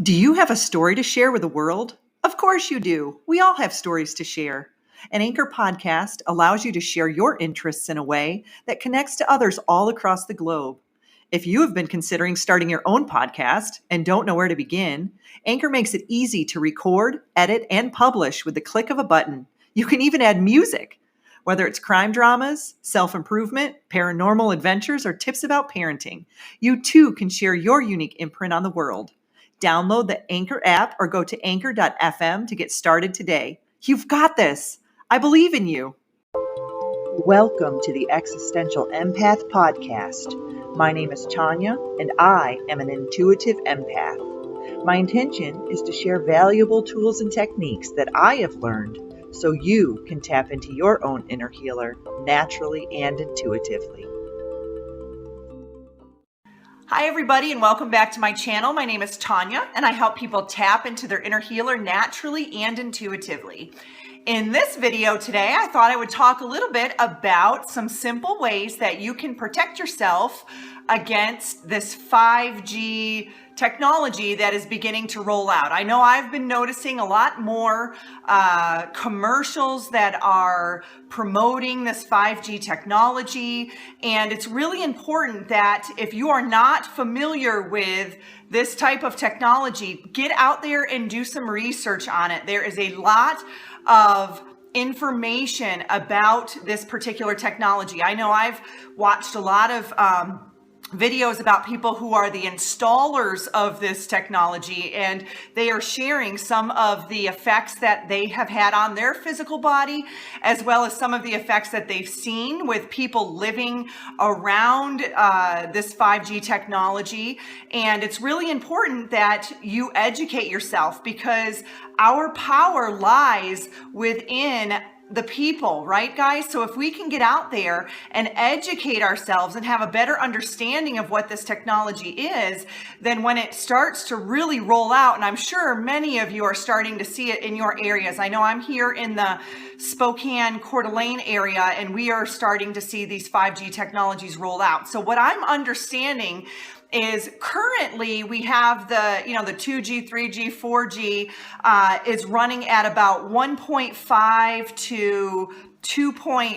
Do you have a story to share with the world? Of course you do. We all have stories to share. An Anchor podcast allows you to share your interests in a way that connects to others all across the globe. If you have been considering starting your own podcast and don't know where to begin, Anchor makes it easy to record, edit, and publish with the click of a button. You can even add music. Whether it's crime dramas, self-improvement, paranormal adventures, or tips about parenting, you too can share your unique imprint on the world. Download the Anchor app or go to anchor.fm to get started today. You've got this. I believe in you. Welcome to the Existential Empath Podcast. My name is Tanya, and I am an intuitive empath. My intention is to share valuable tools and techniques that I have learned so you can tap into your own inner healer naturally and intuitively. Hi, everybody, and welcome back to my channel. My name is Tanya, and I help people tap into their inner healer naturally and intuitively. In this video today, I thought I would talk a little bit about some simple ways that you can protect yourself against this 5G technology that is beginning to roll out. I know I've been noticing a lot more commercials that are promoting this 5G technology, and it's really important that if you are not familiar with this type of technology, get out there and do some research on it. There is a lot of information about this particular technology. I know I've watched a lot of videos about people who are the installers of this technology, and they are sharing some of the effects that they have had on their physical body, as well as some of the effects that they've seen with people living around this 5G technology. And it's really important that you educate yourself, because our power lies within the people, right, guys? So if we can get out there and educate ourselves and have a better understanding of what this technology is, then when it starts to really roll out, and I'm sure many of you are starting to see it in your areas. I know I'm here in the Spokane, Coeur d'Alene area, and we are starting to see these 5G technologies roll out. So what I'm understanding is currently we have the 2G, 3G, 4G is running at about 1.5 to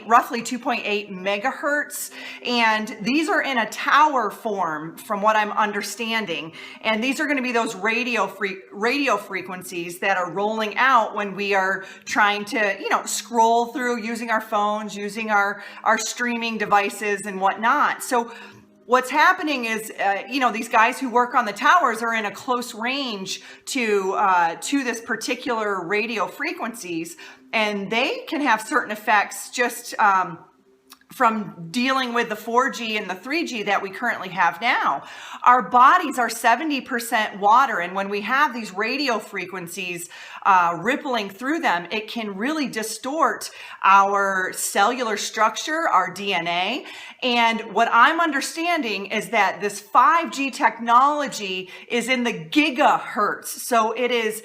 roughly 2.8 megahertz. And these are in a tower form from what I'm understanding. And these are going to be those radio frequencies that are rolling out when we are trying to, scroll through using our phones, using our streaming devices and whatnot. So what's happening is, these guys who work on the towers are in a close range to this particular radio frequencies, and they can have certain effects just from dealing with the 4G and the 3G that we currently have now. Our bodies are 70% water, and when we have these radio frequencies rippling through them, it can really distort our cellular structure, our DNA. And what I'm understanding is that this 5G technology is in the gigahertz. So it is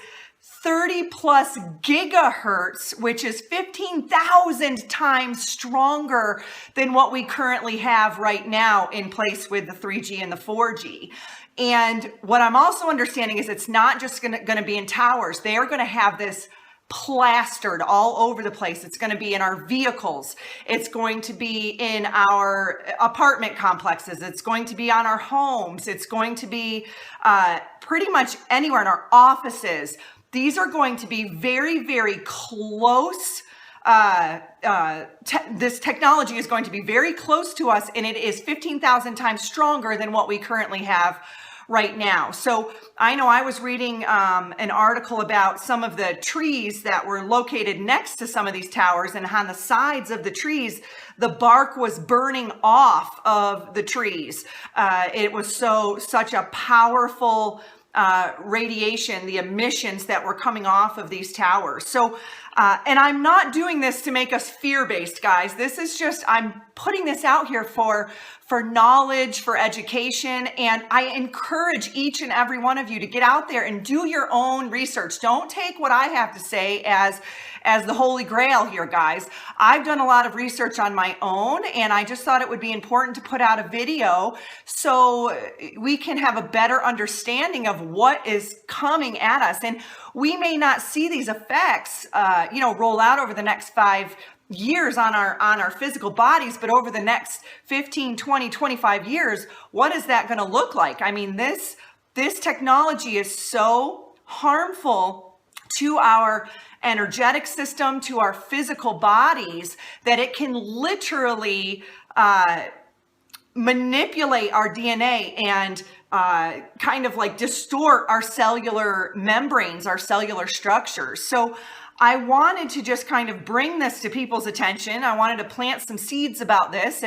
30 plus gigahertz, which is 15,000 times stronger than what we currently have right now in place with the 3G and the 4G. And what I'm also understanding is it's not just going to be in towers. They are going to have this plastered all over the place. It's going to be in our vehicles. It's going to be in our apartment complexes. It's going to be on our homes. It's going to be pretty much anywhere in our offices. These are going to be very, very close. This technology is going to be very close to us, and it is 15,000 times stronger than what we currently have right now. So I know I was reading an article about some of the trees that were located next to some of these towers, and on the sides of the trees, the bark was burning off of the trees. It was such a powerful radiation, the emissions that were coming off of these towers. So And I'm not doing this to make us fear-based, guys. This is just, I'm putting this out here for knowledge, for education, and I encourage each and every one of you to get out there and do your own research. Don't take what I have to say as the holy grail here, guys. I've done a lot of research on my own, and I just thought it would be important to put out a video so we can have a better understanding of what is coming at us. And we may not see these effects, roll out over the next 5 years on our physical bodies, but over the next 15, 20, 25 years, what is that going to look like? I mean, this technology is so harmful to our energetic system, to our physical bodies, that it can literally manipulate our DNA and kind of like distort our cellular membranes, our cellular structures. So I wanted to just kind of bring this to people's attention. I wanted to plant some seeds about this.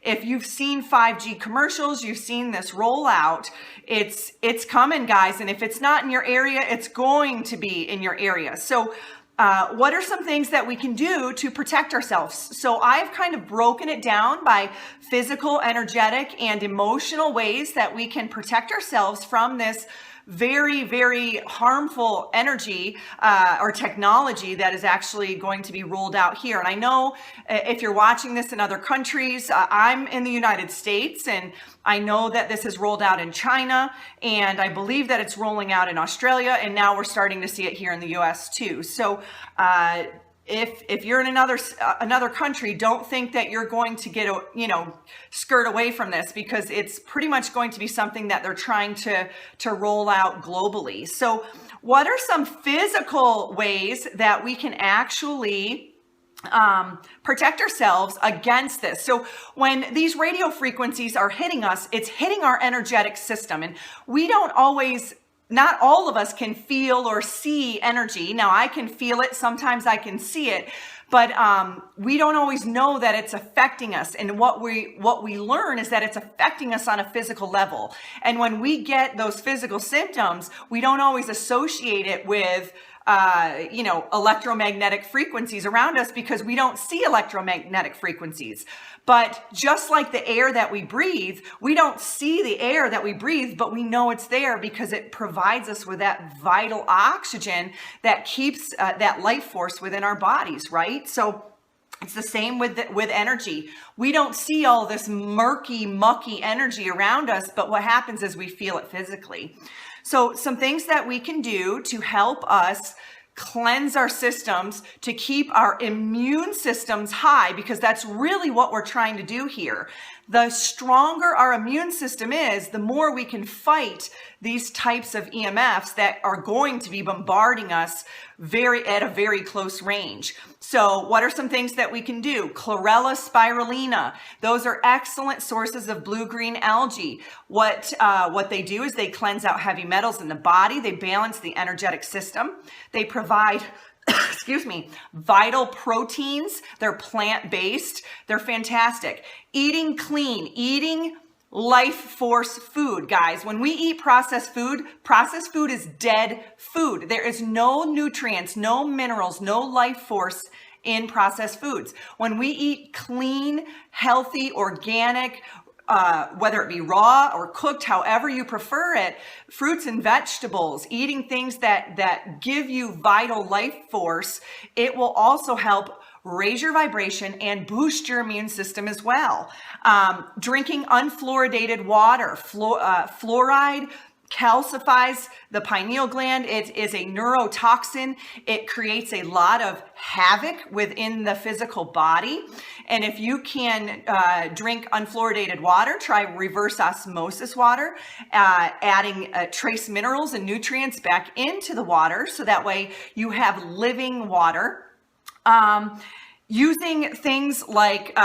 If you've seen 5G commercials, you've seen this rollout, it's coming, guys. And if it's not in your area, it's going to be in your area. So what are some things that we can do to protect ourselves? So I've kind of broken it down by physical, energetic, and emotional ways that we can protect ourselves from this very, very harmful energy or technology that is actually going to be rolled out here. And I know if you're watching this in other countries, I'm in the United States, and I know that this is rolled out in China, and I believe that it's rolling out in Australia, and now we're starting to see it here in the US too. So if you're in another country, don't think that you're going to get skirt away from this, because it's pretty much going to be something that they're trying to roll out globally. So what are some physical ways that we can actually protect ourselves against this? So when these radio frequencies are hitting us, it's hitting our energetic system, and we don't always, not all of us can feel or see energy. Now I can feel it, sometimes I can see it, but we don't always know that it's affecting us. And what we learn is that it's affecting us on a physical level. And when we get those physical symptoms, we don't always associate it with electromagnetic frequencies around us, because we don't see electromagnetic frequencies. But just like the air that we breathe, we don't see the air that we breathe, but we know it's there because it provides us with that vital oxygen that keeps that life force within our bodies, right? So it's the same with energy. We don't see all this murky, mucky energy around us, but what happens is we feel it physically. So some things that we can do to help us cleanse our systems, to keep our immune systems high, because that's really what we're trying to do here. The stronger our immune system is, the more we can fight these types of EMFs that are going to be bombarding us at a very close range. So what are some things that we can do? Chlorella spirulina. Those are excellent sources of blue-green algae. What they do is they cleanse out heavy metals in the body. They balance the energetic system. They provide vital proteins. They're plant-based. They're fantastic. Eating clean, eating life force food, guys. When we eat processed food is dead food. There is no nutrients, no minerals, no life force in processed foods. When we eat clean, healthy, organic, whether it be raw or cooked, however you prefer it, fruits and vegetables, eating things that give you vital life force, it will also help raise your vibration and boost your immune system as well. Drinking unfluoridated water, fluoride calcifies the pineal gland. It is a neurotoxin. It creates a lot of havoc within the physical body. And if you can drink unfluoridated water, try reverse osmosis water, adding trace minerals and nutrients back into the water, so that way you have living water. Using things like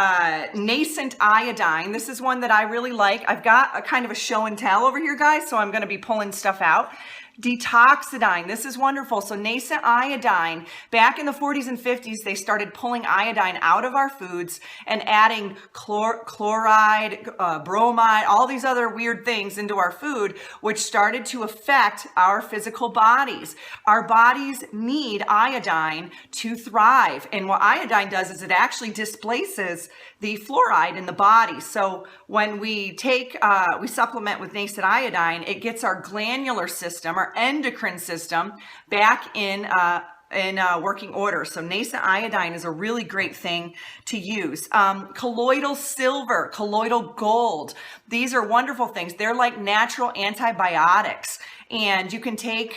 nascent iodine. This is one that I really like. I've got a kind of a show and tell over here, guys, so I'm going to be pulling stuff out. Detoxidine, this is wonderful. So nascent iodine, back in the 40s and 50s, they started pulling iodine out of our foods and adding chloride, bromide, all these other weird things into our food, which started to affect our physical bodies. Our bodies need iodine to thrive. And what iodine does is it actually displaces the fluoride in the body. So when we we supplement with nascent iodine, it gets our glandular system, our endocrine system back in working order. So nascent iodine is a really great thing to use. Colloidal silver, colloidal gold. These are wonderful things. They're like natural antibiotics. And you can take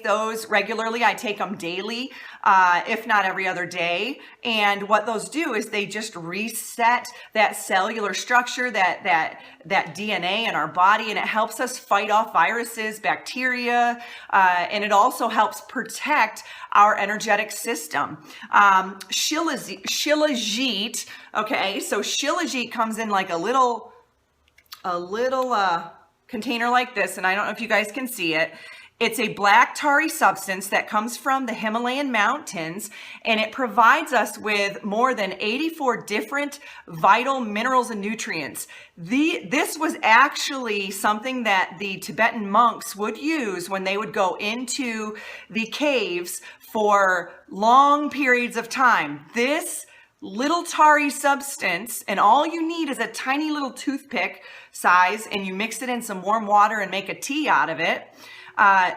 those regularly. I take them daily, if not every other day. And what those do is they just reset that cellular structure, that DNA in our body, and it helps us fight off viruses, bacteria, and it also helps protect our energetic system. Shilajit, okay, so Shilajit comes in like a little container like this, and I don't know if you guys can see it. It's a black tarry substance that comes from the Himalayan mountains, and it provides us with more than 84 different vital minerals and nutrients. This was actually something that the Tibetan monks would use when they would go into the caves for long periods of time. This little tarry substance, and all you need is a tiny little toothpick size, and you mix it in some warm water and make a tea out of it.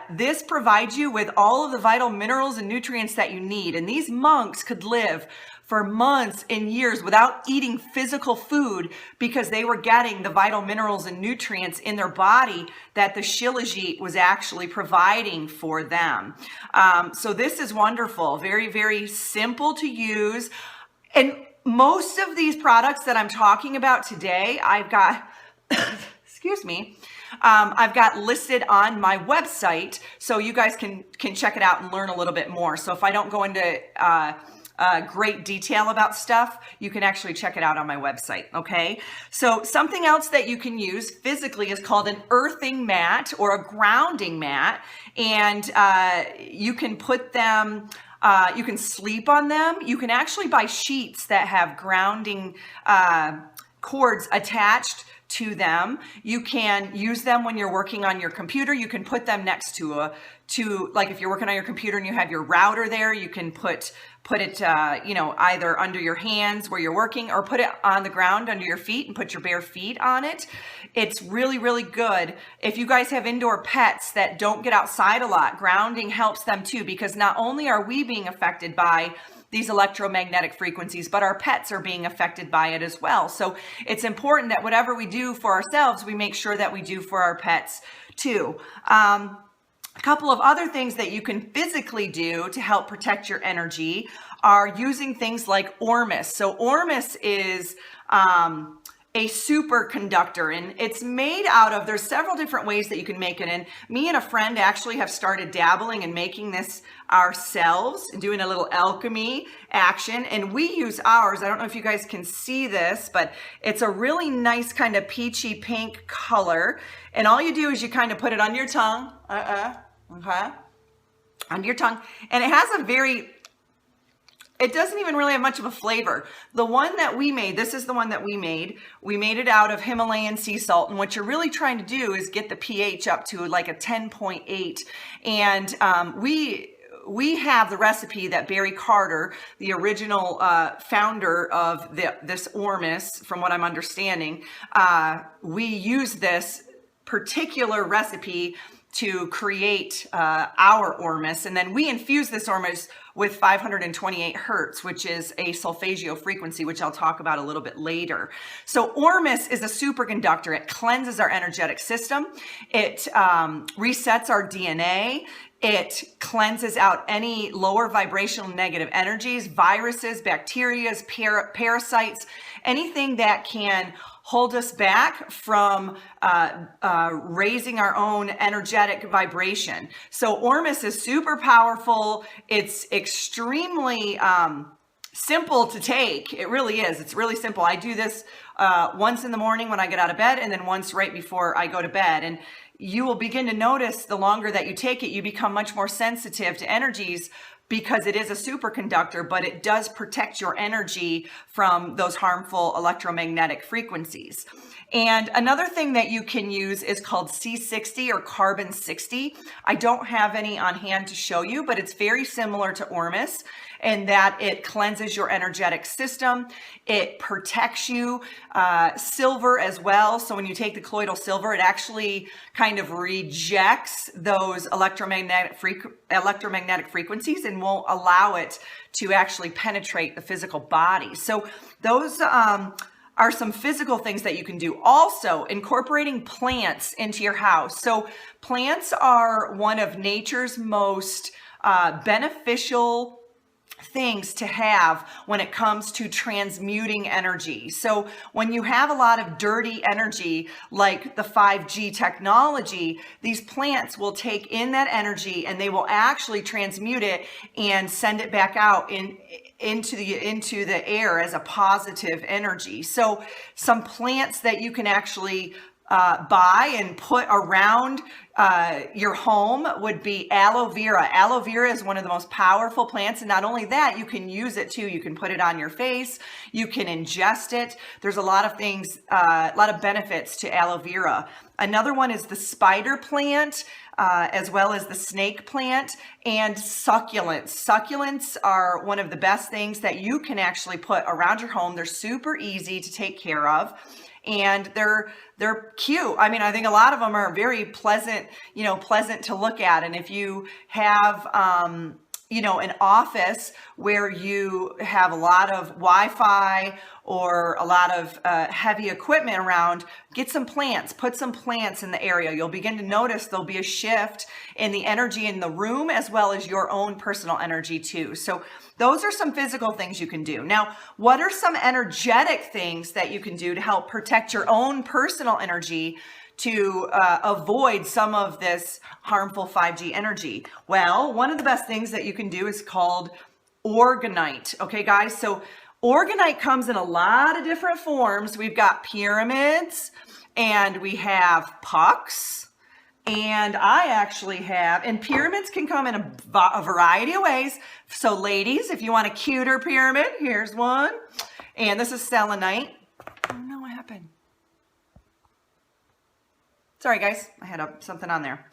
This provides you with all of the vital minerals and nutrients that you need. And these monks could live for months and years without eating physical food because they were getting the vital minerals and nutrients in their body that the Shilajit was actually providing for them. So this is wonderful. Very, very simple to use. And most of these products that I'm talking about today, I've got, excuse me, I've got listed on my website, so you guys can check it out and learn a little bit more. So if I don't go into great detail about stuff, you can actually check it out on my website, okay? So something else that you can use physically is called an earthing mat or a grounding mat, and you can put them, you can sleep on them. You can actually buy sheets that have grounding cords attached to them. You can use them when you're working on your computer. You can put them next to like if you're working on your computer and you have your router there, you can put it, either under your hands where you're working, or put it on the ground under your feet and put your bare feet on it. It's really, really good. If you guys have indoor pets that don't get outside a lot, grounding helps them too, because not only are we being affected by these electromagnetic frequencies, but our pets are being affected by it as well. So it's important that whatever we do for ourselves, we make sure that we do for our pets too. A couple of other things that you can physically do to help protect your energy are using things like ormus. So ormus is a superconductor, and it's made out of, there's several different ways that you can make it. And me and a friend actually have started dabbling and making this ourselves and doing a little alchemy action. And we use ours. I don't know if you guys can see this, but it's a really nice kind of peachy pink color. And all you do is you kind of put it on your tongue. Okay. On your tongue. And it has it doesn't even really have much of a flavor. The one that we made, this is the one that we made. We made it out of Himalayan sea salt. And what you're really trying to do is get the pH up to like a 10.8. And we have the recipe that Barry Carter, the original founder of this ormus, from what I'm understanding, we use this particular recipe to create our ormus, and then we infuse this ormus with 528 hertz, which is a solfeggio frequency, which I'll talk about a little bit later. So ormus is a superconductor. It cleanses our energetic system. It resets our DNA. It cleanses out any lower vibrational negative energies, viruses, bacteria, parasites, anything that can hold us back from raising our own energetic vibration. So ormus is super powerful. It's extremely simple to take. It really is. It's really simple. I do this once in the morning when I get out of bed, and then once right before I go to bed. And you will begin to notice the longer that you take it, you become much more sensitive to energies, because it is a superconductor, but it does protect your energy from those harmful electromagnetic frequencies. And another thing that you can use is called C60 or carbon 60. I don't have any on hand to show you, but it's very similar to Ormus in that it cleanses your energetic system. It protects you. Silver as well. So when you take the colloidal silver, it actually kind of rejects those electromagnetic frequencies and won't allow it to actually penetrate the physical body. So those are some physical things that you can do. Also, incorporating plants into your house. So plants are one of nature's most beneficial things to have when it comes to transmuting energy. So when you have a lot of dirty energy like the 5G technology, these plants will take in that energy and they will actually transmute it and send it back out into the air as a positive energy. So some plants that you can actually buy and put around your home would be aloe vera. Aloe vera is one of the most powerful plants, and not only that, you can use it too. You can put it on your face, you can ingest it. There's a lot of things, a lot of benefits to aloe vera. Another one is the spider plant, as well as the snake plant, and succulents. Succulents are one of the best things that you can actually put around your home. They're super easy to take care of, and they're cute. I mean, I think a lot of them are very pleasant, pleasant to look at. And if you have, an office where you have a lot of Wi-Fi or a lot of heavy equipment around, get some plants, put some plants in the area. You'll begin to notice there'll be a shift in the energy in the room as well as your own personal energy too. So those are some physical things you can do. Now, what are some energetic things that you can do to help protect your own personal energy to avoid some of this harmful 5G energy? Well, one of the best things that you can do is called organite. Okay, guys, so organite comes in a lot of different forms. We've got pyramids and we have pucks. And I actually have, and pyramids can come in a variety of ways. So ladies, if you want a cuter pyramid, here's one. And this is selenite. Oh no, what happened? Sorry guys, I had something on there.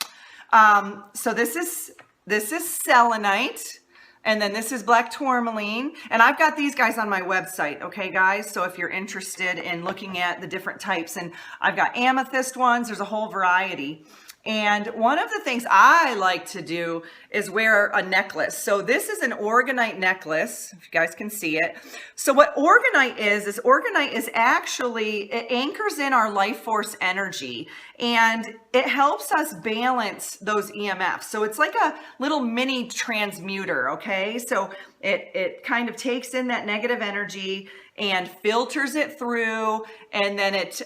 So this is selenite. And then this is black tourmaline. And I've got these guys on my website, okay, guys? So if you're interested in looking at the different types, and I've got amethyst ones, there's a whole variety. And one of the things I like to do is wear a necklace. So this is an organite necklace, if you guys can see it. So what organite is actually, it anchors in our life force energy and it helps us balance those EMFs. So it's like a little mini transmuter, okay? So it kind of takes in that negative energy and filters it through, and then it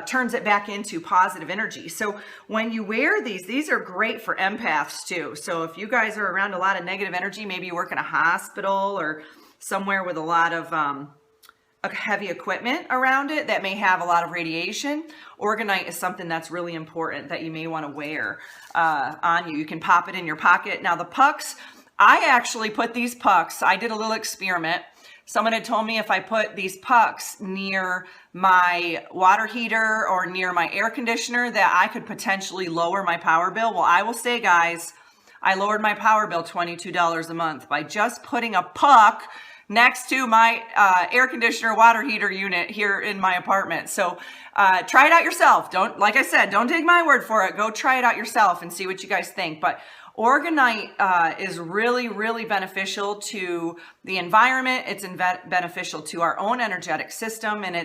turns it back into positive energy. So when you wear these are great for empaths too. So if you guys are around a lot of negative energy, maybe you work in a hospital or somewhere with a lot of heavy equipment around it that may have a lot of radiation, organite is something that's really important that you may want to wear on you. You can pop it in your pocket. Now the pucks, I actually put these pucks, I did a little experiment. Someone had told me if I put these pucks near my water heater or near my air conditioner that I could potentially lower my power bill. Well, I will say, guys, I lowered my power bill $22 a month by just putting a puck next to my air conditioner water heater unit here in my apartment. So try it out yourself. Like I said, don't take my word for it. Go try it out yourself and see what you guys think. But organite is really, really beneficial to the environment. It's beneficial to our own energetic system, and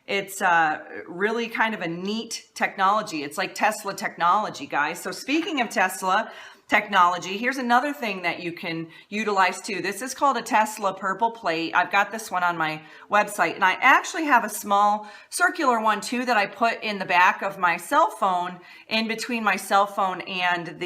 it's really kind of a neat technology. It's like Tesla technology, guys. So speaking of Tesla technology, here's another thing that you can utilize too. This is called a Tesla purple plate. I've got this one on my website, and I actually have a small circular one too that I put in the back of my cell phone, in between my cell phone and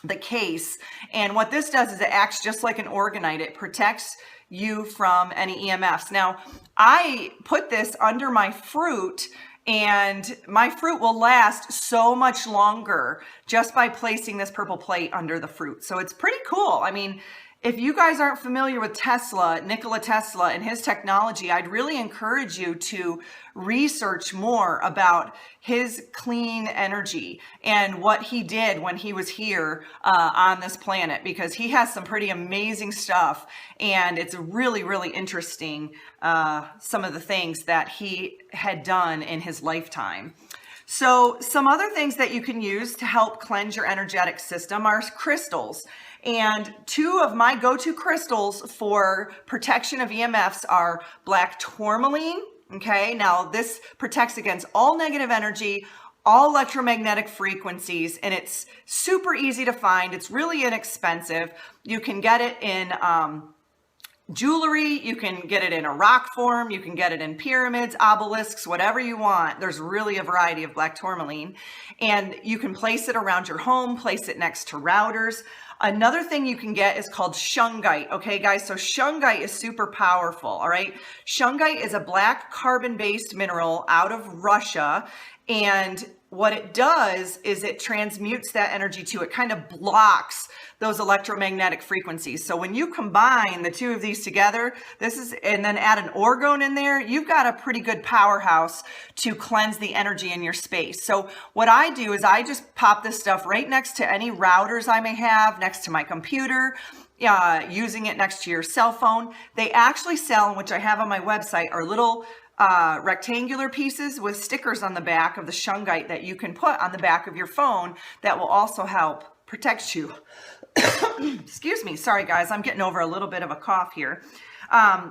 the case. And what this does is it acts just like an organite. It protects you from any EMFs. Now, I put this under my fruit and my fruit will last so much longer just by placing this purple plate under the fruit. So it's pretty cool. I mean, if you guys aren't familiar with Tesla, Nikola Tesla and his technology, I'd really encourage you to research more about his clean energy and what he did when he was here on this planet, because he has some pretty amazing stuff, and it's really, really interesting, some of the things that he had done in his lifetime. So some other things that you can use to help cleanse your energetic system are crystals. And two of my go-to crystals for protection of EMFs are black tourmaline. Okay, now this protects against all negative energy, all electromagnetic frequencies, and it's super easy to find. It's really inexpensive. You can get it in jewelry, you can get it in a rock form, you can get it in pyramids, obelisks, whatever you want. There's really a variety of black tourmaline, and you can place it around your home, place it next to routers. Another thing you can get is called shungite. Okay, guys, so shungite is super powerful. All right, shungite is a black carbon-based mineral out of Russia, and what it does is it transmutes that energy to, it kind of blocks those electromagnetic frequencies. So when you combine the two of these together, and then add an orgone in there, you've got a pretty good powerhouse to cleanse the energy in your space. So what I do is I just pop this stuff right next to any routers I may have, next to my computer, using it next to your cell phone. They actually sell, which I have on my website, are little rectangular pieces with stickers on the back of the shungite that you can put on the back of your phone that will also help protect you. Excuse me. Sorry, guys. I'm getting over a little bit of a cough here.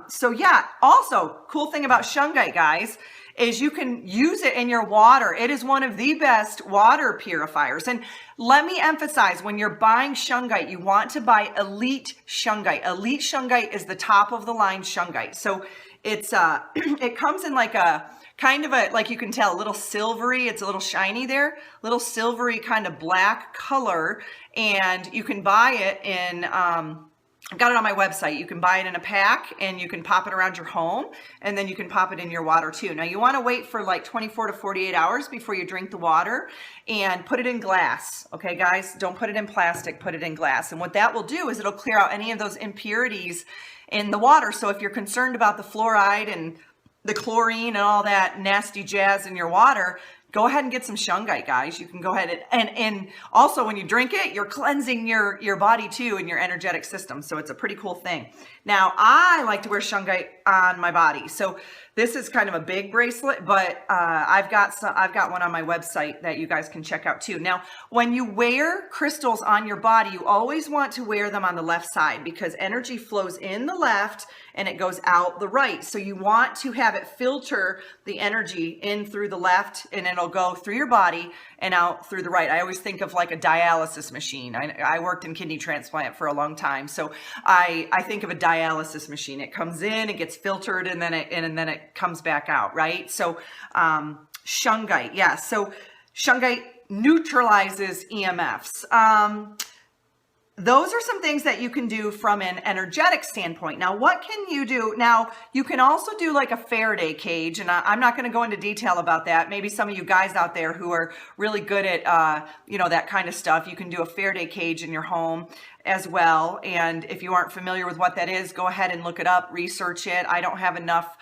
So yeah, also cool thing about shungite, guys, is you can use it in your water. It is one of the best water purifiers. And let me emphasize, when you're buying shungite, you want to buy elite shungite. Elite shungite is the top of the line shungite. So it's it comes in like a kind of a, like you can tell, a little silvery. It's a little shiny there, little silvery kind of black color. And you can buy it in, I've got it on my website. You can buy it in a pack and you can pop it around your home, and then you can pop it in your water too. Now you want to wait for like 24 to 48 hours before you drink the water, and put it in glass. Okay, guys, don't put it in plastic, put it in glass. And what that will do is it'll clear out any of those impurities in the water. So if you're concerned about the fluoride and the chlorine and all that nasty jazz in your water, go ahead and get some shungite, guys. You can go ahead and also when you drink it, you're cleansing your body too and your energetic system. So it's a pretty cool thing. Now, I like to wear shungite on my body. So this is kind of a big bracelet, but I've got one on my website that you guys can check out too. Now, when you wear crystals on your body, you always want to wear them on the left side, because energy flows in the left and it goes out the right. So you want to have it filter the energy in through the left, and it'll go through your body and out through the right. I always think of like a dialysis machine. I worked in kidney transplant for a long time. So I think of a dialysis machine. It comes in, it gets filtered, and then it comes back out, right? So shungite, yeah. So shungite neutralizes EMFs. Those are some things that you can do from an energetic standpoint. Now, what can you do? Now, you can also do like a Faraday cage, and I'm not going to go into detail about that. Maybe some of you guys out there who are really good at, that kind of stuff, you can do a Faraday cage in your home as well. And if you aren't familiar with what that is, go ahead and look it up, research it. I don't have enough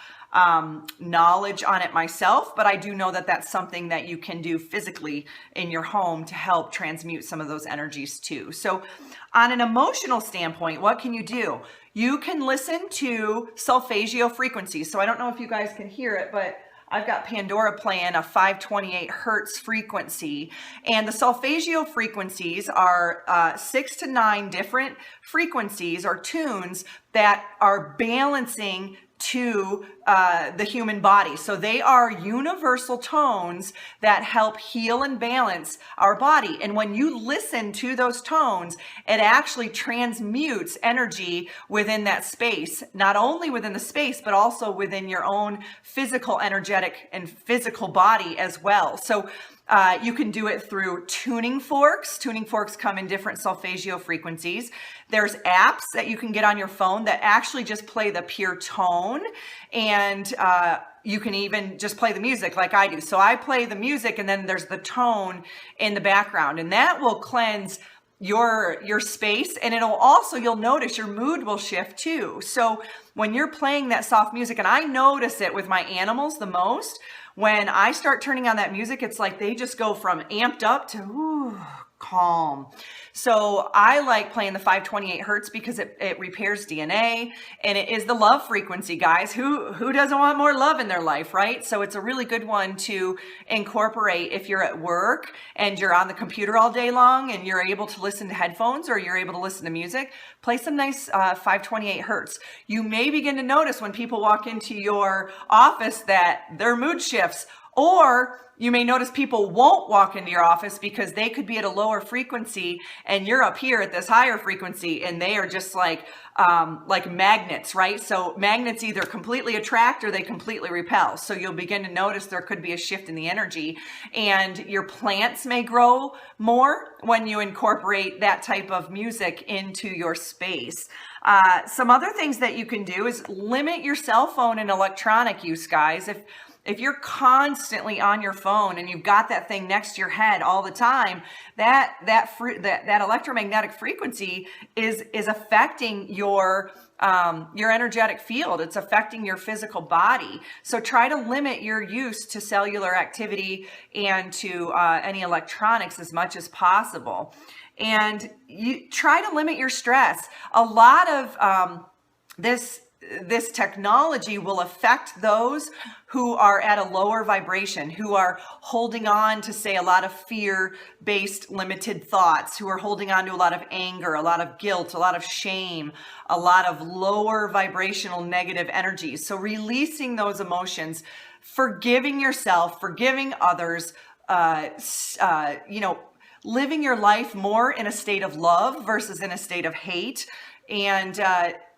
knowledge on it myself, but I do know that that's something that you can do physically in your home to help transmute some of those energies too. So on an emotional standpoint, what can you do? You can listen to solfeggio frequencies. So I don't know if you guys can hear it, but I've got Pandora playing a 528 hertz frequency, and the solfeggio frequencies are 6 to 9 different frequencies or tunes that are balancing to the human body. So they are universal tones that help heal and balance our body. And when you listen to those tones, it actually transmutes energy within that space, not only within the space, but also within your own physical, energetic, and physical body as well. So you can do it through tuning forks. Tuning forks come in different solfeggio frequencies. There's apps that you can get on your phone that actually just play the pure tone. And you can even just play the music like I do. So I play the music and then there's the tone in the background, and that will cleanse your space, and it'll also, you'll notice your mood will shift too. So when you're playing that soft music, and I notice it with my animals the most, when I start turning on that music, it's like they just go from amped up to calm. So I like playing the 528 hertz because it repairs DNA, and it is the love frequency, guys. Who doesn't want more love in their life, right? So it's a really good one to incorporate if you're at work and you're on the computer all day long and you're able to listen to headphones or you're able to listen to music. Play some nice 528 hertz. You may begin to notice when people walk into your office that their mood shifts, or you may notice people won't walk into your office because they could be at a lower frequency and you're up here at this higher frequency, and they are just like magnets, right? So magnets either completely attract or they completely repel. So you'll begin to notice there could be a shift in the energy, and your plants may grow more when you incorporate that type of music into your space. Some other things that you can do is limit your cell phone and electronic use, guys. If you're constantly on your phone and you've got that thing next to your head all the time, that electromagnetic frequency is affecting your energetic field. It's affecting your physical body. So try to limit your use to cellular activity and to any electronics as much as possible. And you try to limit your stress. A lot of this technology will affect those who are at a lower vibration, who are holding on to, say, a lot of fear-based limited thoughts, who are holding on to a lot of anger, a lot of guilt, a lot of shame, a lot of lower vibrational negative energies. So releasing those emotions, forgiving yourself, forgiving others, living your life more in a state of love versus in a state of hate. And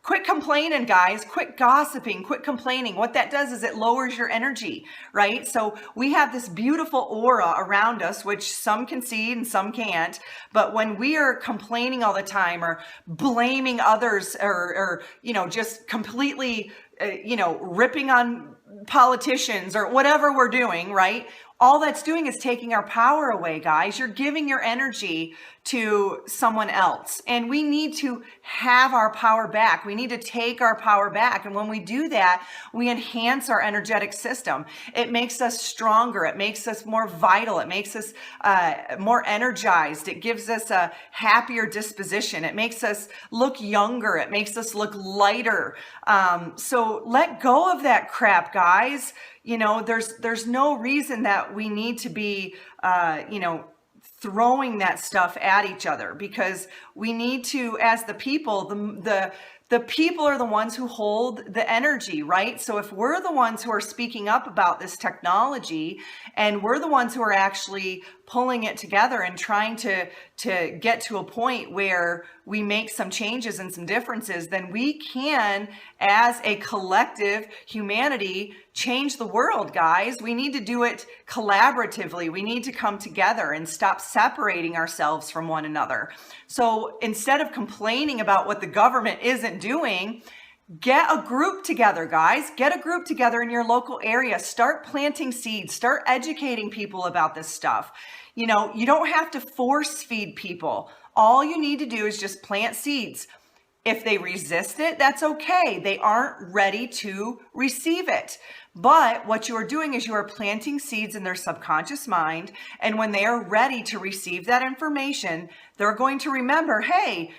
quit complaining, guys. Quit gossiping. Quit complaining. What that does is it lowers your energy, right? So we have this beautiful aura around us, which some can see and some can't. But when we are complaining all the time or blaming others or just completely, ripping on politicians or whatever we're doing, right? All that's doing is taking our power away, guys. You're giving your energy to someone else. And we need to have our power back. We need to take our power back. And when we do that, we enhance our energetic system. It makes us stronger. It makes us more vital. It makes us more energized. It gives us a happier disposition. It makes us look younger. It makes us look lighter. So let go of that crap, guys. There's no reason that we need to be, throwing that stuff at each other, because we need to, as the people, the people are the ones who hold the energy, right? So if we're the ones who are speaking up about this technology, and we're the ones who are actually pulling it together and trying to get to a point where we make some changes and some differences, then we can, as a collective humanity, change the world, guys. We need to do it collaboratively. We need to come together and stop separating ourselves from one another. So instead of complaining about what the government isn't doing, get a group together, guys. Get a group together in your local area. Start planting seeds. Start educating people about this stuff. You don't have to force feed people. All you need to do is just plant seeds. If they resist it, that's okay. They aren't ready to receive it. But what you are doing is you are planting seeds in their subconscious mind. And when they are ready to receive that information, they're going to remember, hey,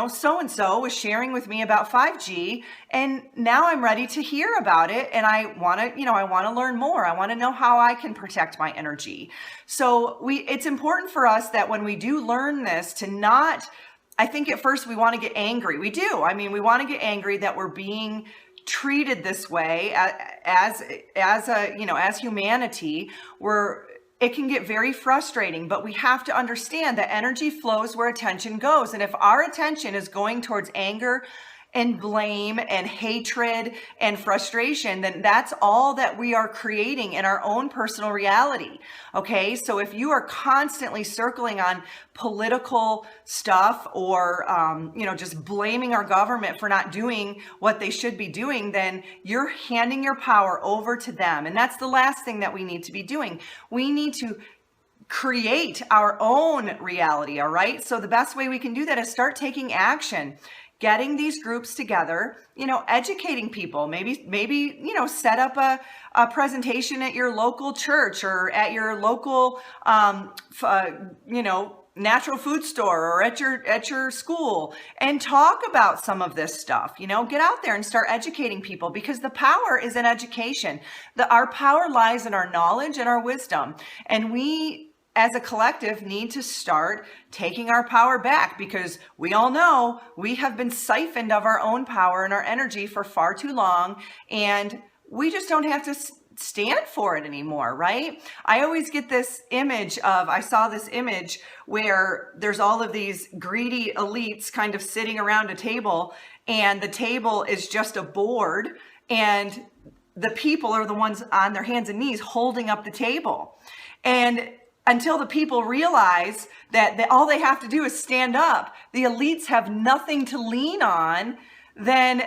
so-and-so was sharing with me about 5G, and now I'm ready to hear about it. And I want to learn more. I want to know how I can protect my energy. So it's important for us that when we do learn this to not, I think at first we want to get angry. We do. We want to get angry that we're being treated this way as humanity. It can get very frustrating, but we have to understand that energy flows where attention goes. And if our attention is going towards anger and blame and hatred and frustration, then that's all that we are creating in our own personal reality. Okay, so if you are constantly circling on political stuff or just blaming our government for not doing what they should be doing, then you're handing your power over to them. And that's the last thing that we need to be doing. We need to create our own reality. All right, so the best way we can do that is start taking action, getting these groups together, educating people, maybe set up a presentation at your local church or at your local natural food store or at your school, and talk about some of this stuff. Get out there and start educating people, because the power is in education. Our power lies in our knowledge and our wisdom, and we as a collective need to start taking our power back, because we all know we have been siphoned of our own power and our energy for far too long, and we just don't have to stand for it anymore, right? I always get this image I saw this image where there's all of these greedy elites kind of sitting around a table, and the table is just a board, and the people are the ones on their hands and knees holding up the table. And until the people realize that all they have to do is stand up, the elites have nothing to lean on, then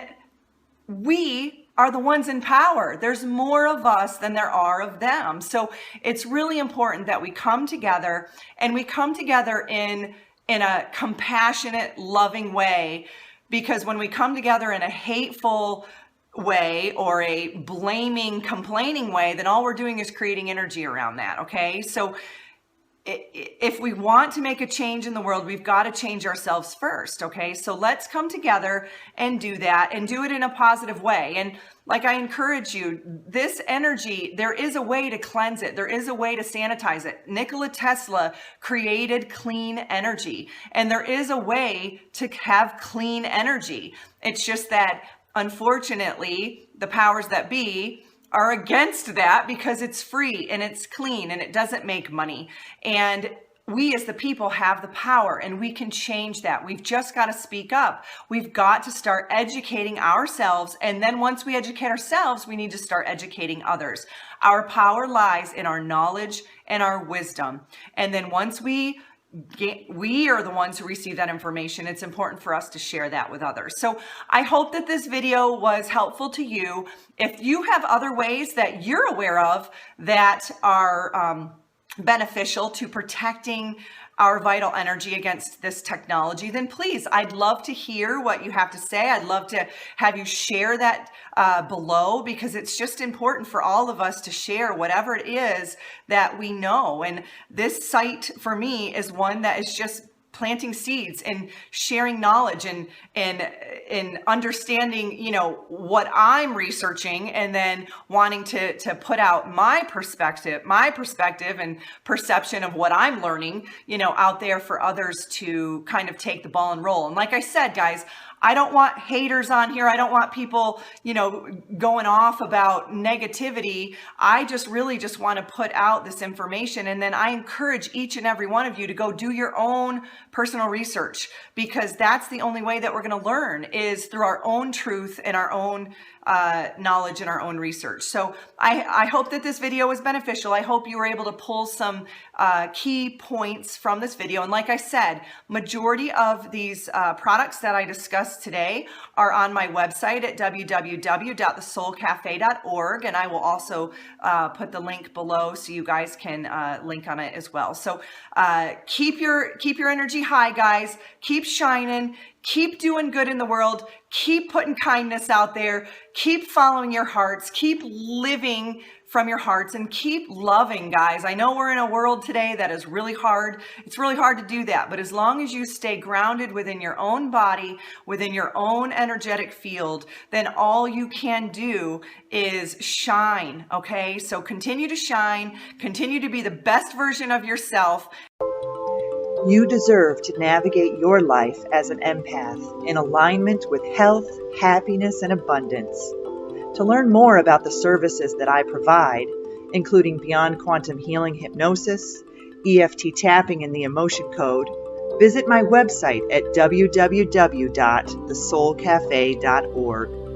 we are the ones in power. There's more of us than there are of them. So it's really important that we come together, and we come together in a compassionate, loving way, because when we come together in a hateful way or a blaming, complaining way, then all we're doing is creating energy around that. Okay, so if we want to make a change in the world, we've got to change ourselves first. Okay, so let's come together and do that, and do it in a positive way. And like I encourage you, this energy, there is a way to cleanse it. There is a way to sanitize it. Nikola Tesla created clean energy, and there is a way to have clean energy. It's just that, unfortunately, the powers that be are against that, because it's free and it's clean and it doesn't make money. And we as the people have the power, and we can change that. We've just got to speak up. We've got to start educating ourselves. And then once we educate ourselves, we need to start educating others. Our power lies in our knowledge and our wisdom. And then once we are the ones who receive that information, it's important for us to share that with others. So I hope that this video was helpful to you. If you have other ways that you're aware of that are beneficial to protecting our vital energy against this technology, then please, I'd love to hear what you have to say. I'd love to have you share that below, because it's just important for all of us to share whatever it is that we know. And this site for me is one that is just planting seeds and sharing knowledge and understanding, what I'm researching, and then wanting to put out my perspective and perception of what I'm learning, out there for others to kind of take the ball and roll. And like I said, guys, I don't want haters on here. I don't want people, going off about negativity. I just want to put out this information. And then I encourage each and every one of you to go do your own personal research, because that's the only way that we're going to learn, is through our own truth and our own knowledge and our own research. So I hope that this video was beneficial. I hope you were able to pull some key points from this video. And like I said, majority of these products that I discussed today are on my website at www.thesoulcafe.org, and I will also put the link below so you guys can link on it as well. So keep your energy high, guys. Keep shining. Keep doing good in the world. Keep putting kindness out there. Keep following your hearts. Keep living from your hearts, and keep loving, guys. I know we're in a world today that is really hard. It's really hard to do that. But as long as you stay grounded within your own body, within your own energetic field, then all you can do is shine. Okay? So continue to shine. Continue to be the best version of yourself. You deserve to navigate your life as an empath in alignment with health, happiness, and abundance. To learn more about the services that I provide, including Beyond Quantum Healing Hypnosis, EFT tapping and the Emotion Code, Visit my website at www.thesoulcafe.org.